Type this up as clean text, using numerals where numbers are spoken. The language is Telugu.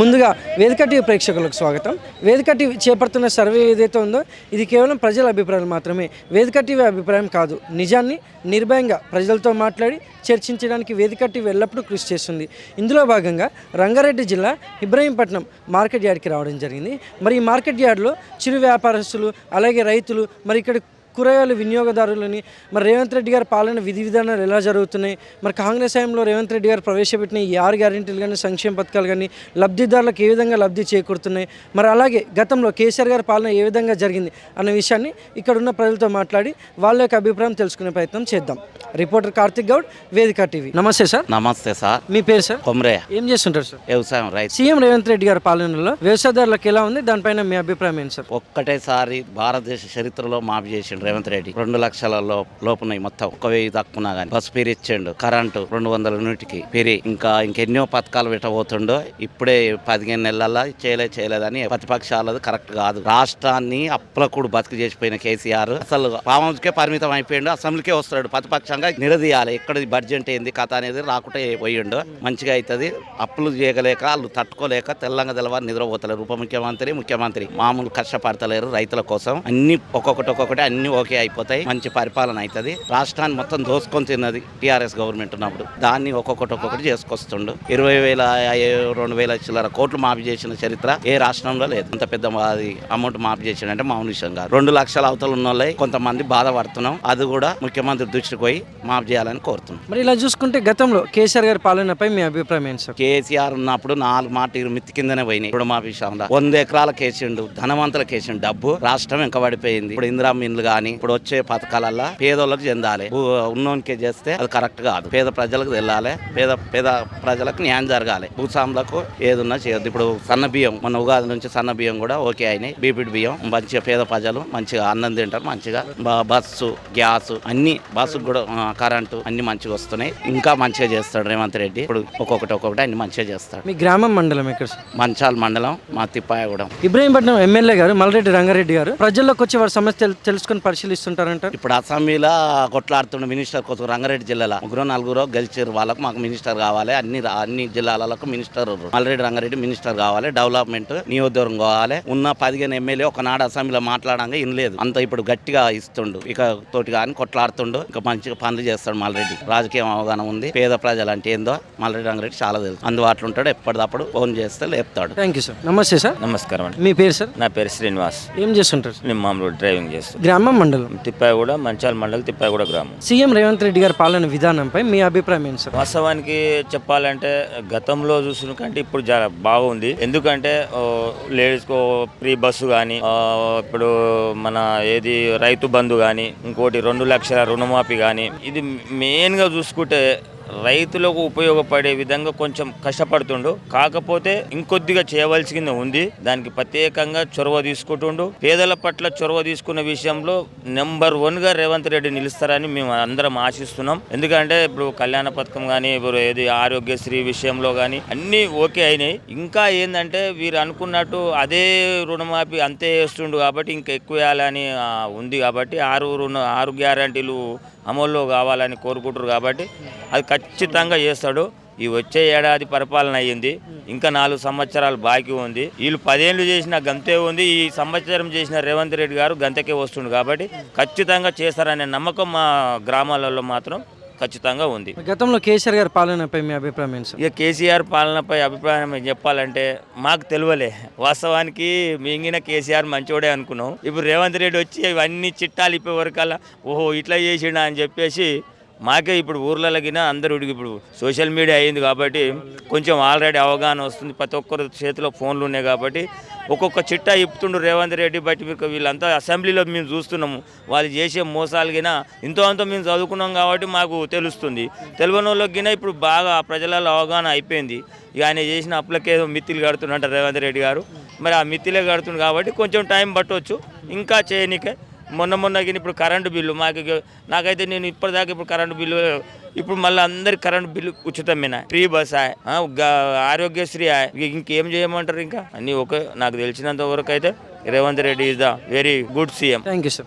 ముందుగా వేదిక టీవీ ప్రేక్షకులకు స్వాగతం. వేదిక టీవీ చేపడుతున్న సర్వే ఏదైతే ఉందో ఇది కేవలం ప్రజల అభిప్రాయం మాత్రమే. వేదిక టీవీ అభిప్రాయం కాదు. నిజాన్ని నిర్భయంగా ప్రజలతో మాట్లాడి చర్చించడానికి వేదిక టీవీ ఎల్లప్పుడూ కృషి చేస్తుంది. ఇందులో భాగంగా రంగారెడ్డి జిల్లా ఇబ్రహీంపట్నం మార్కెట్ యార్డ్కి రావడం జరిగింది. మరి ఈ మార్కెట్ యార్డ్లో చిరు వ్యాపారస్తులు అలాగే రైతులు మరి ఇక్కడ కూరగాయల వినియోగదారులని మరి రేవంత్ రెడ్డి గారి పాలన విధి విధానాలు ఎలా జరుగుతున్నాయి, మరి కాంగ్రెస్ హయాంలో రేవంత్ రెడ్డి గారు ప్రవేశపెట్టిన ఈ 6 గ్యారెంటీలు కానీ సంక్షేమ పథకాలు కానీ లబ్ధిదారులకు ఏ విధంగా లబ్ధి చేకూరుతున్నాయి, మరి అలాగే గతంలో కేసీఆర్ గారి పాలన ఏ విధంగా జరిగింది అన్న విషయాన్ని ఇక్కడ ఉన్న ప్రజలతో మాట్లాడి వాళ్ళ యొక్క అభిప్రాయం తెలుసుకునే ప్రయత్నం చేద్దాం. రిపోర్టర్ కార్తిక్ గౌడ్, వేదిక టీవీ. నమస్తే సార్. నమస్తే సార్. మీ పేరు సార్? కొమరే. ఏం చేస్తుంటారు సార్? వ్యవసాయం, రైతు. సీఎం రేవంత్ రెడ్డి గారి పాలనలో వ్యవసాయదారులకు ఎలా ఉంది, దానిపైన మీ అభిప్రాయం ఏంటి సార్? ఒక్కటేసారి భారతదేశ చరిత్రలో మాఫీ చేసిండు రేవంత్ రెడ్డి. 2 లక్షల లోపున్నాయి మొత్తం. 1,000 తక్కువ కానీ బస్సు పేరు ఇచ్చిండు. కరెంటు 200 యూనిట్కి పెరి ఇంకెన్నో పథకాలు పెట్టబోతుండో. ఇప్పుడే 15 నెలల్లో చేయలేదని ప్రతిపక్షాలది కరెక్ట్ కాదు. రాష్ట్రాన్ని అప్పులకూడు బతికి చేసిపోయిన కేసీఆర్ అసలు పావంకే పరిమితం అయిపోయిండు. అసెంబ్లీకే వస్తాడు. ప్రతిపక్షంగా నిలదీయాలి. ఎక్కడ బడ్జెట్ ఏంది కథ అనేది రాకుంటే పోయిండు. మంచిగా అవుతుంది. అప్పులు చేయలేక వాళ్ళు తట్టుకోలేక తెల్లంగా నిద్రపోతలేరు. ముఖ్యమంత్రి మామూలు కష్టపడతలేరు రైతుల కోసం. అన్ని ఒక్కొక్కటి అన్ని ఓకే అయిపోతాయి. మంచి పరిపాలన అవుతుంది. రాష్ట్రాన్ని మొత్తం దోసుకొని తిన్నది టీఆర్ఎస్ గవర్నమెంట్ ఉన్నప్పుడు. దాన్ని ఒక్కొక్కటి చేసుకొస్తుండు. 20,000-2,000 చిల్లర కోట్లు మాఫీ చేసిన చరిత్ర ఏ రాష్ట్రంలో లేదు. అంత పెద్ద అమౌంట్ మాఫీ చేసిండంటే మామూలు విషయం కాదు. 2 లక్షల అవతలు ఉన్న వాళ్ళే కొంతమంది బాధపడుతున్నాం. అది కూడా ముఖ్యమంత్రి దృష్టికి పోయి మాఫ్ చేయాలని కోరుతున్నాం. మరి ఇలా చూసుకుంటే గతంలో కేసీఆర్ గారి పాలనపై మీ అభిప్రాయం ఏంటి సార్? కేసీఆర్ ఉన్నప్పుడు 4 మాట మిత్తి కిందనే పోయినాయి. ఇప్పుడు మాఫీ విషయంలో 100 ఎకరాల కేసిండు. ధనవంతుల కేసిండు. డబ్బు రాష్ట్రం వెంకబడిపోయింది. ఇప్పుడు ఇందిరా మిన్లు కానీ ఇప్పుడు వచ్చే పథకాలల్లో పేదోళ్ళకి చెందాలి. ఉన్నోనికే చేస్తే అది కరెక్ట్ కాదు. పేద ప్రజలకు వెళ్ళాలి. పేద ప్రజలకు న్యాయం జరగాలి. భూస్వాములకు ఏదున్నా చేయొద్దు. ఇప్పుడు సన్న బియ్యం మన ఉగాది నుంచి సన్న బియ్యం కూడా ఓకే అయినాయి. బీపీటీ బియ్యం మంచిగా పేద ప్రజలు మంచిగా అన్నం తింటారు. మంచిగా బస్సు, గ్యాస్ అన్ని బస్సు కూడా కరెంటు అన్ని మంచిగా వస్తున్నాయి. ఇంకా మంచిగా చేస్తాడు రేవంత్ రెడ్డి. ఇప్పుడు ఒక్కొక్కటి అన్ని మంచిగా చేస్తాడు. మీ గ్రామం మండలం ఎక్కడ? మంచాల్ మండలం, మా తిప్పాయగూడెం. ఇబ్రహీంపట్నం ఎమ్మెల్యే గారు మల్రెడ్డి రంగారెడ్డి గారు ప్రజల్లోకి వచ్చి వారి సమస్య తెలుసుకుని పరిశీలిస్తుంటారంటారు. ఇప్పుడు అసెంబ్లీలో కొట్లాడుతున్న మినిస్టర్ కోసం రంగారెడ్డి జిల్లాలో 3-4 గెలిచారు. వాళ్ళకు మాకు మినిస్టర్ కావాలి. అన్ని జిల్లాలకు మినిస్టర్ మల్రెడ్డి రంగారెడ్డి మినిస్టర్ కావాలి. డెవలప్మెంట్ నియోజకవర్గం కావాలి. ఉన్న 15 ఎమ్మెల్యే ఒకనాడు అసెంబ్లీలో మాట్లాడంగా ఇనలేదు. అంత ఇప్పుడు గట్టిగా ఇస్తుండు. ఇక తోటి కానీ కొట్లాడుతుండు. ఇంకా మంచిగా పనులు చేస్తాడు మల్రెడ్డి. రాజకీయ అవగాహన ఉంది. పేద ప్రజలు అంటే ఏందో మల్రెడ్డి రంగారెడ్డి చాలా తెలుసు. అందుబాటులో ఉంటాడు. ఎప్పటికప్పుడు ఫోన్ చేస్తే లేపుతాడు. Thank you sir. నమస్తే సార్. నమస్కారం అండి. మీ పేరు సార్? నా పేరు శ్రీనివాస్. ఏం చేస్తుంటారు? నేను మామూలు డ్రైవింగ్ చేస్తాను. గ్రామం మండలం? తిప్పాయగూడ, మంచాల మండలం, తిప్పాయగూడ గ్రామం. సీఎం రేవంత్ రెడ్డి గారి పాలన విధానంపై మీ అభిప్రాయం ఏంటి సార్? వాస్తవానికి చెప్పాలంటే గతంలో చూసిన కంటే ఇప్పుడు చాలా బాగుంది. ఎందుకంటే లేడీస్కు ఫ్రీ బస్సు కానీ, ఇప్పుడు మన ఏది రైతు బంధు కానీ, ఇంకోటి 2 లక్షల రుణమాఫీ కానీ, ఇది మెయిన్గా చూసుకుంటే రైతులకు ఉపయోగపడే విధంగా కొంచెం కష్టపడుతుండు. కాకపోతే ఇంకొద్దిగా చేయవలసింది ఉంది. దానికి ప్రత్యేకంగా చొరవ తీసుకుంటుండు. పేదల పట్ల చొరవ తీసుకున్న విషయంలో నెంబర్ 1గా రేవంత్ రెడ్డి నిలుస్తారని మేము అందరం ఆశిస్తున్నాం. ఎందుకంటే ఇప్పుడు కళ్యాణ పథకం కానీ, ఇప్పుడు ఏది ఆరోగ్యశ్రీ విషయంలో కానీ అన్నీ ఓకే అయినాయి. ఇంకా ఏంటంటే వీరు అనుకున్నట్టు అదే రుణమాఫీ అంతే వేస్తుండు కాబట్టి ఇంకా ఎక్కువ వేయాలని ఉంది. కాబట్టి 6 గ్యారంటీలు అమల్లో కావాలని కోరుకుంటారు. కాబట్టి అది ఖచ్చితంగా చేస్తాడు. ఈ వచ్చే ఏడాది పరిపాలన అయ్యింది. ఇంకా 4 సంవత్సరాలు బాకీ ఉంది. వీళ్ళు 10 ఏళ్ళు చేసిన గంతే ఉంది. ఈ సంవత్సరం చేసిన రేవంత్ రెడ్డి గారు గంతకే వస్తుండు. కాబట్టి ఖచ్చితంగా చేస్తారనే నమ్మకం మా గ్రామాలలో మాత్రం ఖచ్చితంగా ఉంది. గతంలో కేసీఆర్ గారి పాలనపై మీ అభిప్రాయం ఏంటి సార్? ఇక కేసీఆర్ పాలనపై అభిప్రాయం చెప్పాలంటే మాకు తెలియలే. వాస్తవానికి మింగిన కేసీఆర్ మంచోడే అనుకున్నాం. ఇప్పుడు రేవంత్ రెడ్డి వచ్చి ఇవన్నీ చిట్టాలు ఇప్పే వరకల్లా ఓహో ఇట్లా చేసిండా అని చెప్పేసి మాకే ఇప్పుడు ఊర్లకిన అందరూ ఇప్పుడు సోషల్ మీడియా అయింది కాబట్టి కొంచెం ఆల్రెడీ అవగాహన వస్తుంది. ప్రతి ఒక్కరు చేతిలో ఫోన్లు ఉన్నాయి కాబట్టి ఒక్కొక్క చిట్టా ఇప్పుతుండు రేవంత్ రెడ్డి. బట్టి మీకు వీళ్ళంతా అసెంబ్లీలో మేము చూస్తున్నాము. వాళ్ళు చేసే మోసాలుగినా ఇంతో అంతా మేము చదువుకున్నాం కాబట్టి మాకు తెలుస్తుంది. తెలియని వాళ్ళకిన ఇప్పుడు బాగా ప్రజలలో అవగాహన అయిపోయింది. ఇక ఆయన చేసిన అప్పులకేదో మిత్తిలు కడుతున్నట్టు రేవంత్ రెడ్డి గారు. మరి ఆ మిత్తిలే కడుతుంది కాబట్టి కొంచెం టైం పట్టవచ్చు ఇంకా చేయనికే. మొన్నకి ఇప్పుడు కరెంటు బిల్లు నాకైతే నేను ఇప్పటిదాకా ఇప్పుడు కరెంటు బిల్లు ఇప్పుడు మళ్ళీ అందరికి కరెంటు బిల్లు ఉచితమేనా, ఫ్రీ బస్ ఆరోగ్యశ్రీ ఇంకేం చేయమంటారు? ఇంకా అన్నీ ఓకే. నాకు తెలిసినంత వరకు అయితే Revanth Reddy is the very good CM. Thank you sir.